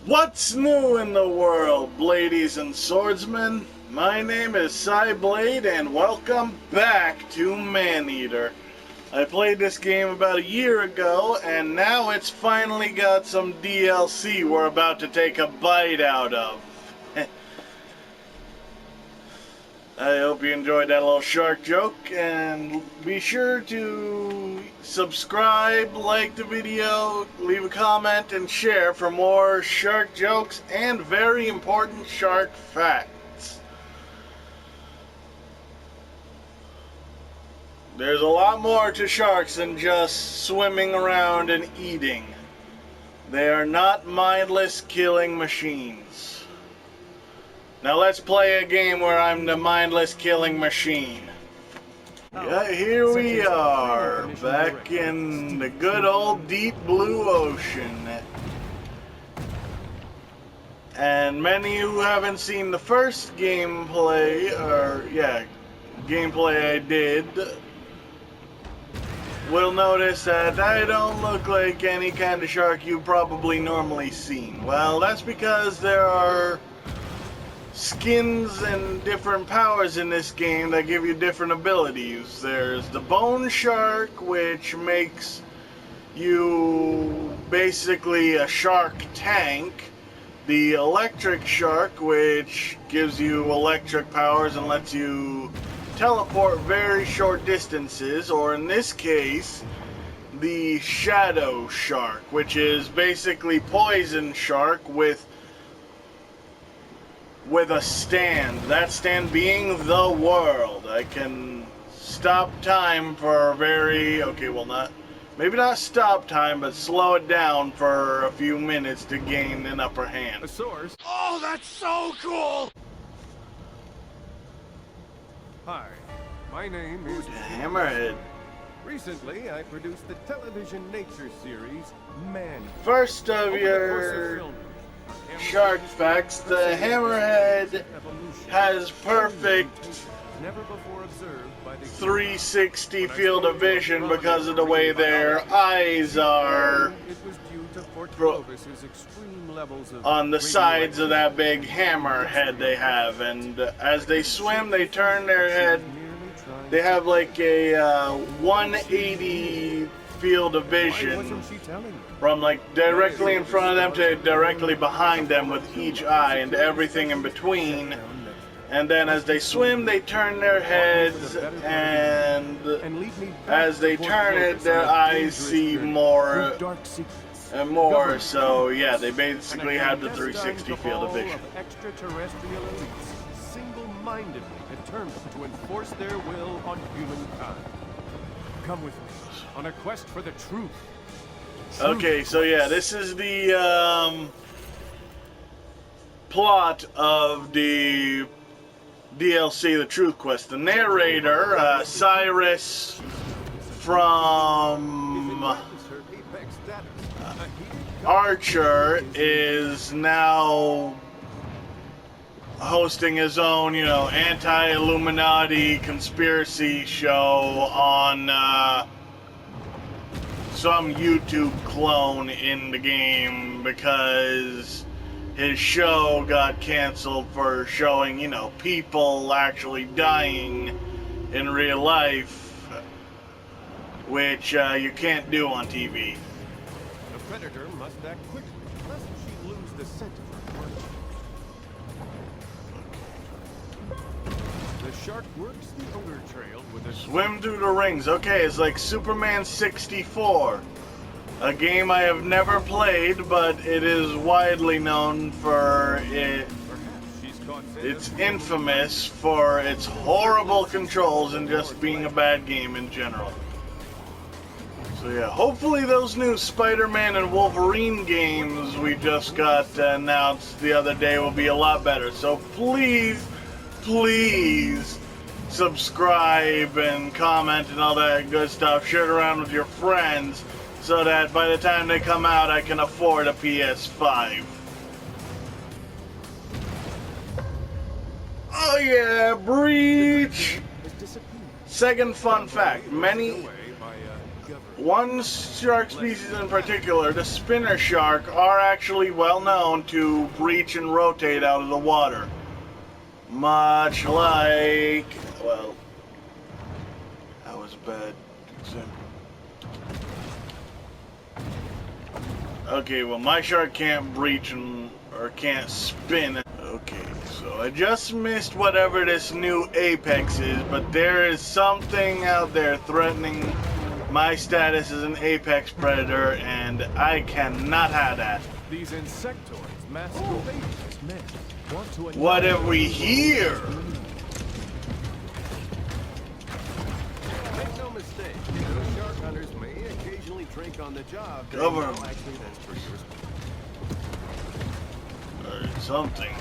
What's new in the world, ladies and swordsmen? My name is Cyblade, and welcome back to Maneater. I played this game about a year ago, and now it's finally got some DLC we're about to take a bite out of. I hope you enjoyed that little shark joke, and be sure to subscribe, like the video, leave a comment, and share for more shark jokes and very important shark facts. There's a lot more to sharks than just swimming around and eating. They are not mindless killing machines. Now let's play a game where I'm the mindless killing machine. Yeah, here we are, back in the good old deep blue ocean. And many who haven't seen the first gameplay, gameplay I did, will notice that I don't look like any kind of shark you've probably normally seen. Well, that's because there are skins and different powers in this game that give you different abilities. There's the bone shark, which makes you basically a shark tank. The electric shark, which gives you electric powers and lets you teleport very short distances, or in this case, the shadow shark, which is basically poison shark with a stand. That stand being the world. I can stop time for maybe not stop time, but slow it down for a few minutes to gain an upper hand. A source. Oh, that's so cool! Hi, my name is Hammerhead. Recently, I produced the television nature series Maneater. First of your shark facts, the hammerhead has perfect never before observed by the 360 field of vision because of the way their eyes are It was due to Fort Clovis's extreme levels of on the sides of that big hammerhead they have, and as they swim they turn their head. They have like a 180 field of vision from like directly in front of them to directly behind them with each eye and everything in between. And then as they swim, they turn their heads, and as they turn it, their eyes see more and more. So yeah, they basically have the 360 field of vision. Extraterrestrial elites, single-mindedly determined to enforce their will on humankind. Come with me on a quest for the truth. Okay, so yeah, this is the plot of the DLC, The Truth Quest. The narrator, Cyrus from Archer, is now hosting his own, anti-Illuminati conspiracy show on some YouTube clone in the game because his show got canceled for showing, people actually dying in real life, which you can't do on TV. The predator must act quickly, lest she lose the scent of her work. The shark works the odor trail with a Swim through the rings. Okay, it's like Superman 64. A game I have never played, but it is widely known for it. It's infamous for its horrible controls and just being a bad game in general. So yeah, hopefully those new Spider-Man and Wolverine games we just got announced the other day will be a lot better. So please subscribe and comment and all that good stuff. Share it around with your friends so that by the time they come out I can afford a PS5. Oh yeah, Breach! Second fun fact, many one shark species in particular, the spinner shark, are actually well known to breach and rotate out of the water. Much like, well, that was a bad example. Okay, well, my shark can't breach or can't spin. Okay, so I just missed whatever this new apex is, but there is something out there threatening my status as an apex predator, and I cannot have that. These insectoids masquerading as men want to. What have we here? Make no mistake, those shark hunters may occasionally drink on the job. Cover. No, actually, that's pretty responsible. Or something.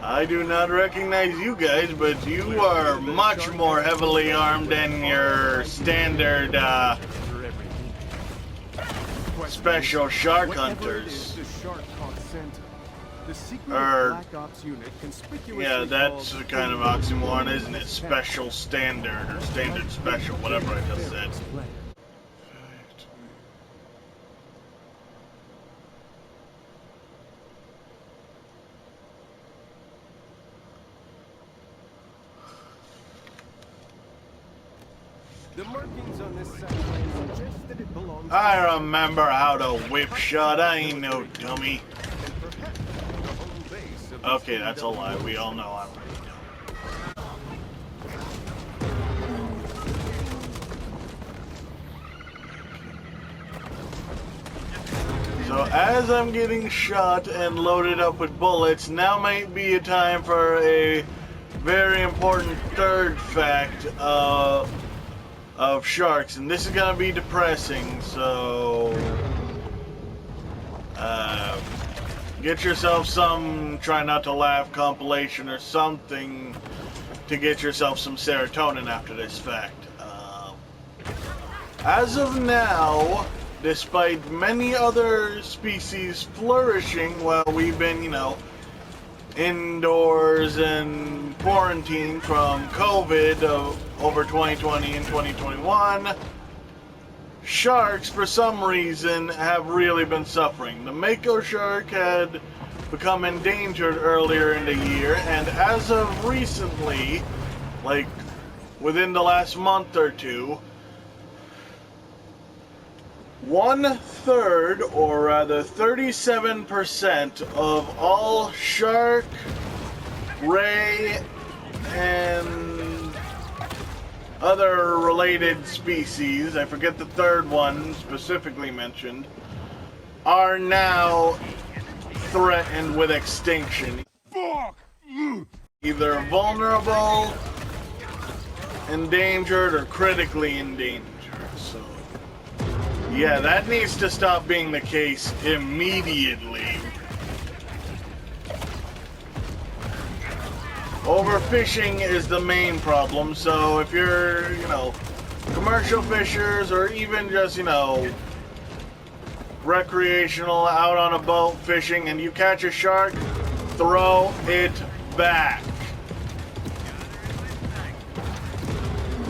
I do not recognize you guys, but you are much more heavily armed than your standard special shark hunters. Yeah, that's a kind of oxymoron, isn't it? Special standard, or standard special, whatever I just said. The markings on this satellite suggest that it belongs. I remember how to whip shot. I ain't no dummy. Okay, that's a lie. We all know I'm really dumb. So as I'm getting shot and loaded up with bullets, now might be a time for a very important third fact of sharks, and this is gonna be depressing, so get yourself some try not to laugh compilation or something to get yourself some serotonin after this fact. As of now, despite many other species flourishing while we've been, you know, indoors and quarantined from COVID over 2020 and 2021, sharks, for some reason, have really been suffering. The mako shark had become endangered earlier in the year, and as of recently, like within the last month or two, 1/3, or rather 37% of all shark, ray, and other related species, I forget the third one specifically mentioned, are now threatened with extinction. Fuck! Either vulnerable, endangered, or critically endangered. So, yeah, that needs to stop being the case immediately. Overfishing is the main problem, so if you're, you know, commercial fishers or even just, you know, recreational out on a boat fishing and you catch a shark, throw it back.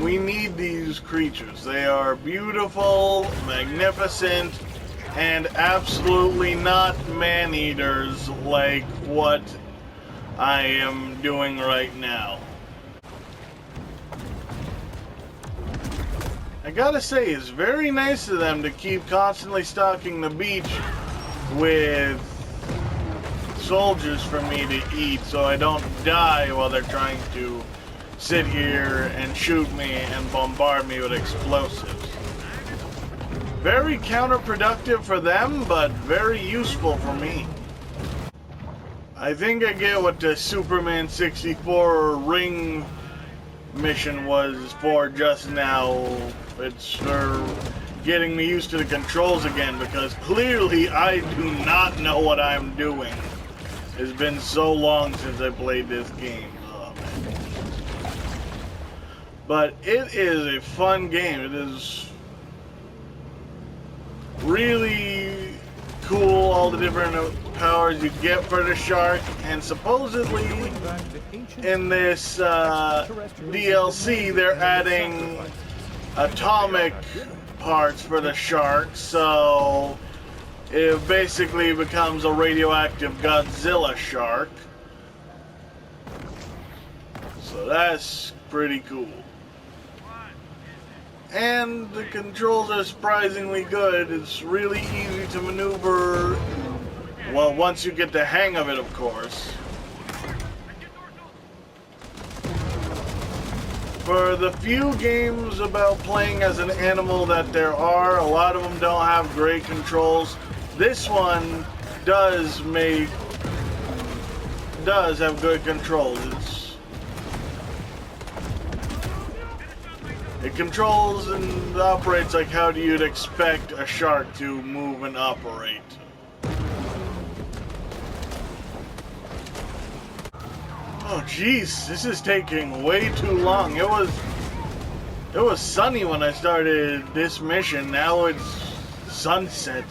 We need these creatures. They are beautiful, magnificent, and absolutely not man-eaters like what I am doing right now. I gotta say, it's very nice of them to keep constantly stocking the beach with soldiers for me to eat so I don't die while they're trying to sit here and shoot me and bombard me with explosives. Very counterproductive for them, but very useful for me. I think I get what the Superman 64 ring mission was for just now. It's for getting me used to the controls again, because clearly I do not know what I'm doing. It's been so long since I played this game. Oh, man. But it is a fun game. It is really cool, all the different powers you get for the shark, and supposedly in this DLC they're adding atomic parts for the shark, so it basically becomes a radioactive Godzilla shark. So that's pretty cool. And the controls are surprisingly good. It's really easy to maneuver, well, once you get the hang of it, of course. For the few games about playing as an animal that there are, a lot of them don't have great controls. This one does have good controls. It controls and operates like how you'd expect a shark to move and operate. Oh jeez, this is taking way too long. It was sunny when I started this mission. Now it's sunset.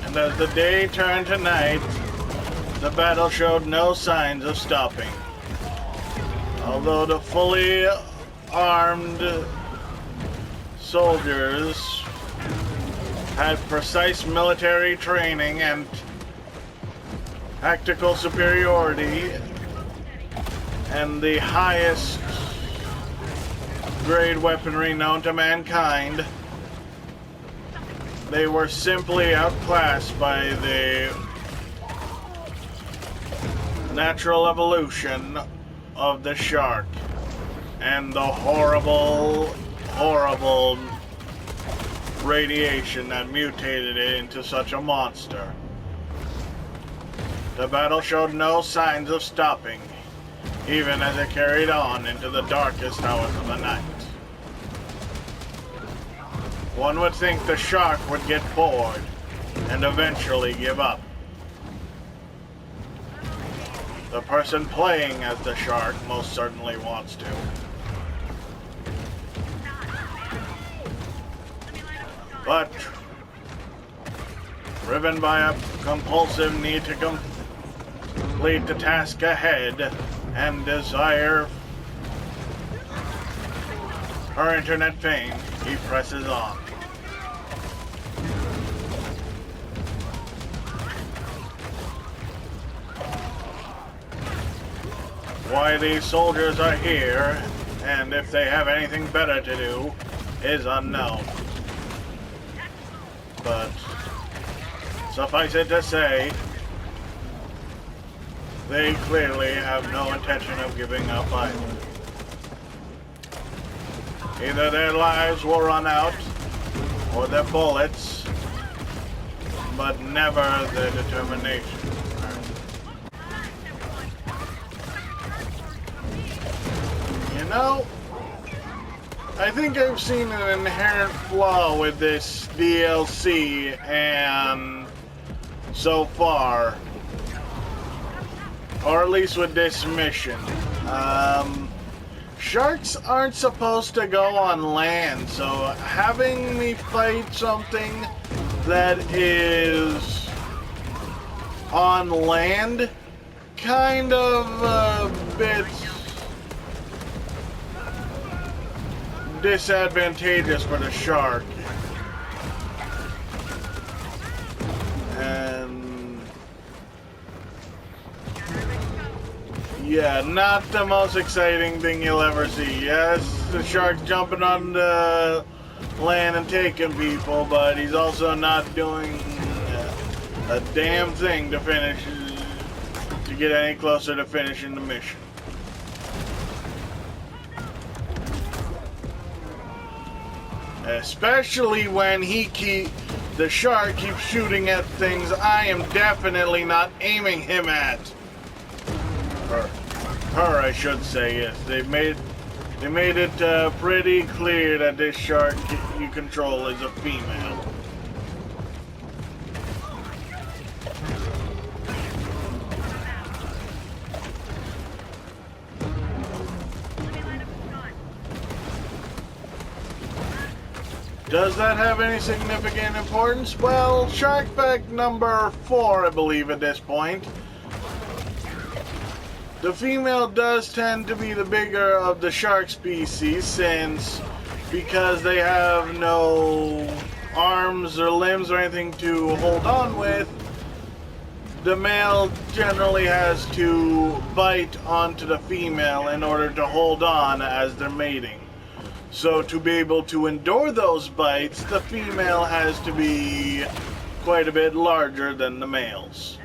And as the day turned to night, the battle showed no signs of stopping. Although the fully armed soldiers had precise military training and tactical superiority and the highest grade weaponry known to mankind, they were simply outclassed by the natural evolution of the shark and the horrible radiation that mutated it into such a monster. The battle showed no signs of stopping, even as it carried on into the darkest hours of the night. One would think the shark would get bored and eventually give up. The person playing as the shark most certainly wants to. But, driven by a compulsive need to complete the task ahead and desire for internet fame, he presses on. Why these soldiers are here, and if they have anything better to do, is unknown. But suffice it to say, they clearly have no intention of giving up either. Either their lives will run out, or their bullets, but never their determination. You know, I think I've seen an inherent flaw with this DLC, and so far, or at least with this mission. Sharks aren't supposed to go on land, so having me fight something that is on land kind of a bit disadvantageous for the shark. And yeah, not the most exciting thing you'll ever see. Yes, the shark's jumping on the land and taking people, but he's also not doing a damn thing to finish, to get any closer to finishing the mission. Especially when the shark keeps shooting at things I am definitely not aiming him at. Her, I should say, yes. They made it pretty clear that this shark you control is a female. Does that have any significant importance? Well, shark fact number 4, I believe, at this point. The female does tend to be the bigger of the shark species, because they have no arms or limbs or anything to hold on with. The male generally has to bite onto the female in order to hold on as they're mating. So to be able to endure those bites, the female has to be quite a bit larger than the males.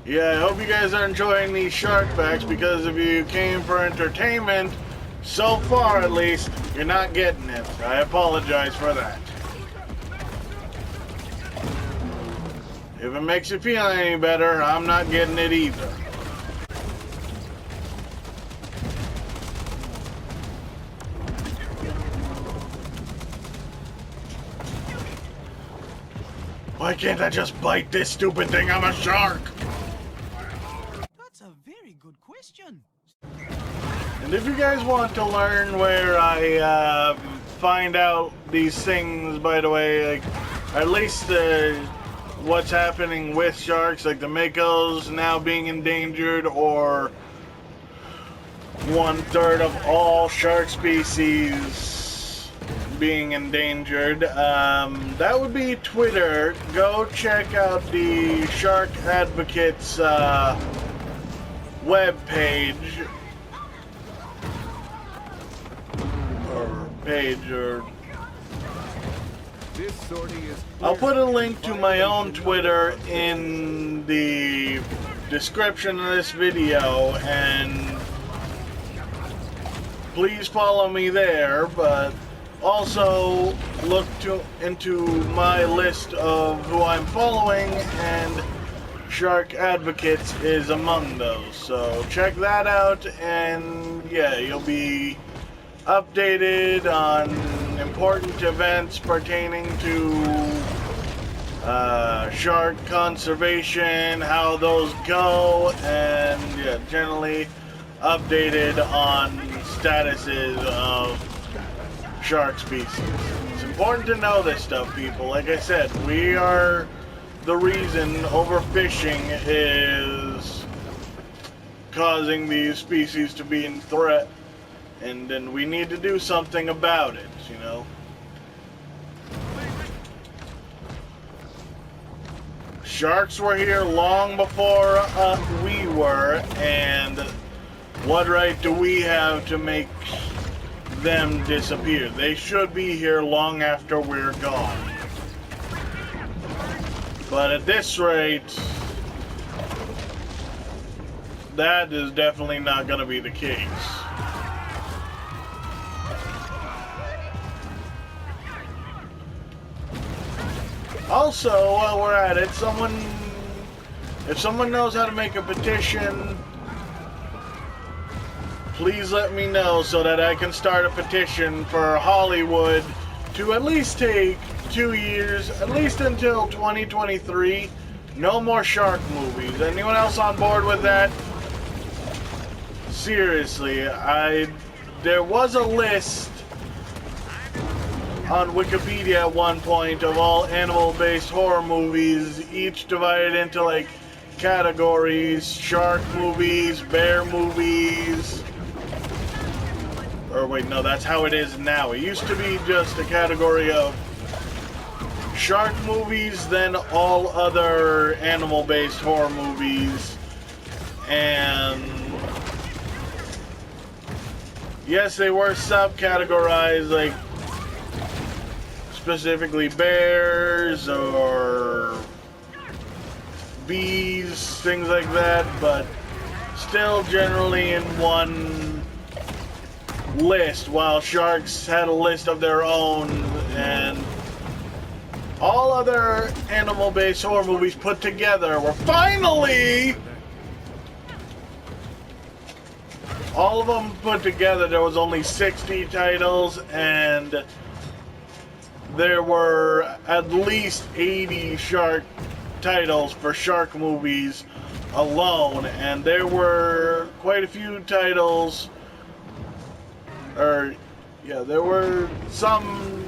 Yeah, I hope you guys are enjoying these shark facts, because if you came for entertainment, so far at least, you're not getting it. I apologize for that. If it makes you feel any better, I'm not getting it either. Why can't I just bite this stupid thing? I'm a shark! That's a very good question. And if you guys want to learn where I find out these things, by the way, like, at least what's happening with sharks, like the makos now being endangered, or 1/3 of all shark species being endangered, that would be Twitter. Go check out the Shark Advocates web page, This sortie is I'll put a link to my own Twitter in the description of this video, and please follow me there. But also look into my list of who I'm following, and Shark Advocates is among those. So check that out, and yeah, you'll be updated on important events pertaining to shark conservation, how those go, and yeah, generally updated on statuses of shark species. It's important to know this stuff, people. Like I said, we are the reason overfishing is causing these species to be in threat, and then we need to do something about it, you know. Sharks were here long before we were, and what right do we have to make them disappear? They should be here long after we're gone. But at this rate, that is definitely not going to be the case. Also, while we're at it, if someone knows how to make a petition, please let me know so that I can start a petition for Hollywood to at least take 2 years, at least until 2023. No more shark movies. Anyone else on board with that? Seriously, there was a list on Wikipedia at one point of all animal-based horror movies, each divided into like categories: shark movies, bear movies. Or wait, no, that's how it is now. It used to be just a category of shark movies, then all other animal-based horror movies, and yes, they were subcategorized, like specifically bears or bees, things like that, but still generally in one list, while sharks had a list of their own, and all other animal-based horror movies put together were finally, all of them put together, there was only 60 titles, and there were at least 80 shark titles for shark movies alone, and there were quite a few titles, there were some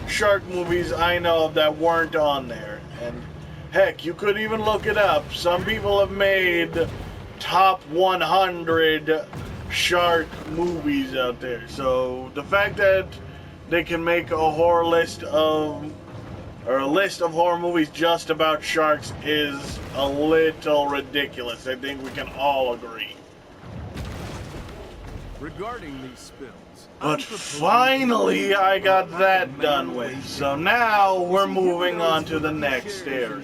shark movies I know of that weren't on there. And heck, you could even look it up. Some people have made top 100 shark movies out there. So the fact that they can make a list of horror movies just about sharks is a little ridiculous. I think we can all agree. Regarding these spills, But finally, I got that done with. So now we're moving on to the next area.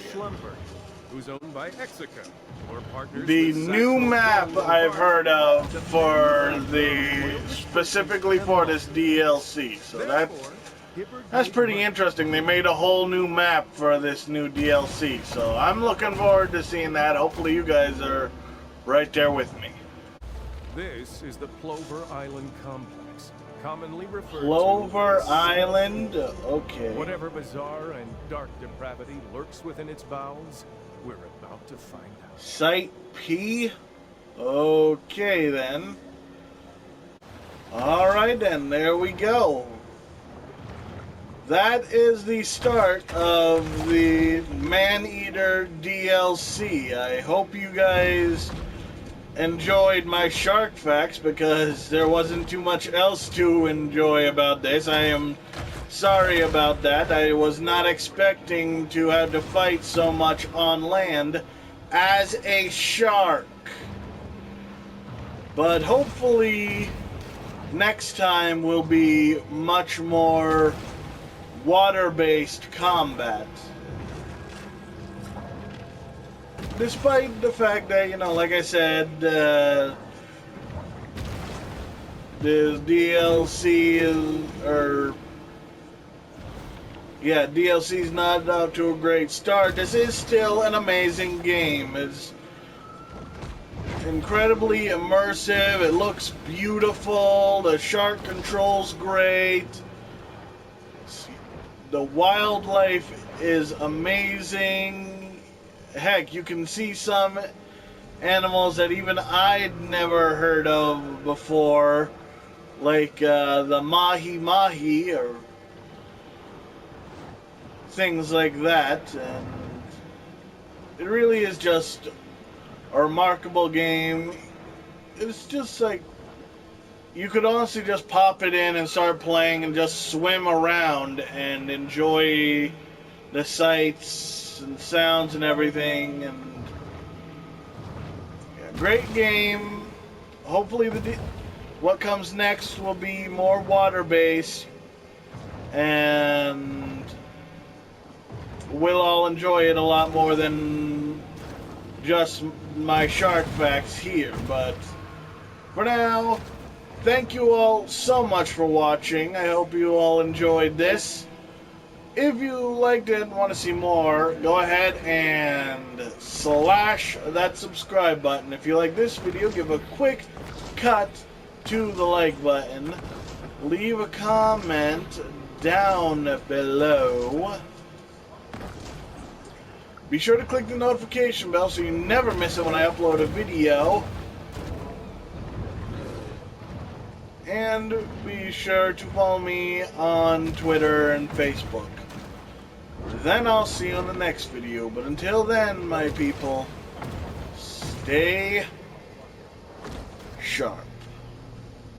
Who's owned by Exico, or partners The with new Saxon map Global I've heard of Partners. specifically for this DLC. So that's pretty interesting. They made a whole new map for this new DLC. So I'm looking forward to seeing that. Hopefully you guys are right there with me. This is the Plover Island complex, commonly referred Plover to as Island? Okay. Whatever bizarre and dark depravity lurks within its bowels, we're about to find out. Site P? Okay then. Alright then, there we go. That is the start of the Maneater DLC. I hope you guys enjoyed my shark facts, because there wasn't too much else to enjoy about this. I am sorry about that. I was not expecting to have to fight so much on land as a shark. But hopefully next time will be much more water-based combat. Despite the fact that, you know, like I said, the DLC DLC is not out to a great start. This is still an amazing game. It's incredibly immersive. It looks beautiful. The shark control's great. The wildlife is amazing. Heck, you can see some animals that even I'd never heard of before, like the mahi-mahi or things like that. And it really is just a remarkable game. It's just like, you could honestly just pop it in and start playing and just swim around and enjoy the sights and sounds and everything. And yeah, great game. Hopefully what comes next will be more water based, and we'll all enjoy it a lot more than just my shark facts here. But for now, thank you all so much for watching. I hope you all enjoyed this. If you liked it and want to see more, go ahead and slash that subscribe button. If you like this video, give a quick cut to the like button. Leave a comment down below. Be sure to click the notification bell so you never miss it when I upload a video. And be sure to follow me on Twitter and Facebook. Then I'll see you on the next video. But until then, my people, stay sharp.